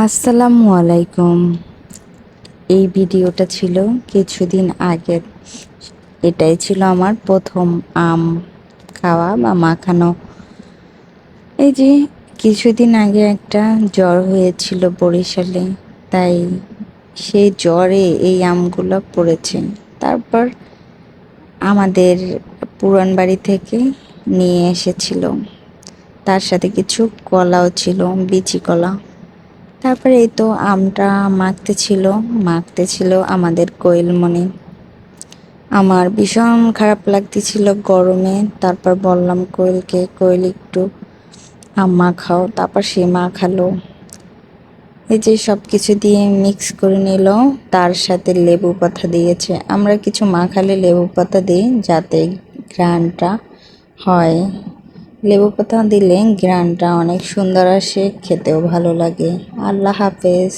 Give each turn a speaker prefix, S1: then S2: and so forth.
S1: আসসালামু আলাইকুম। এই ভিডিওটা ছিল কিছুদিন আগের। এটাই ছিল আমার প্রথম আম খাওয়া বা মাখানো। এই যে কিছুদিন আগে একটা জ্বর হয়েছিল বরিশালে, তাই সেই জ্বরে এই আমগুলো পড়েছে। তারপর আমাদের পুরান বাড়ি থেকে নিয়ে এসেছিল, তার সাথে কিছু কলাও ছিল, বিচি কলা। তারপরে এই তো আমটা মাখতে ছিল আমাদের কোয়েলমণি। আমার ভীষণ খারাপ লাগতেছিল গরমে। তারপর বললাম কোয়েলকে, কোয়েল একটু আম মাখাও। তারপর সে মাখালো। এই যে সব কিছু দিয়ে মিক্স করে নিল, তার সাথে লেবু পাতা দিয়েছে। আমরা কিছু মাখালে লেবু পাতা দিই যাতে ঘ্রাণটা হয়। লেবু পাতা দিলে ঘ্রাণটা অনেক সুন্দর আসে, খেতেও ভালো লাগে। আল্লাহ হাফেজ।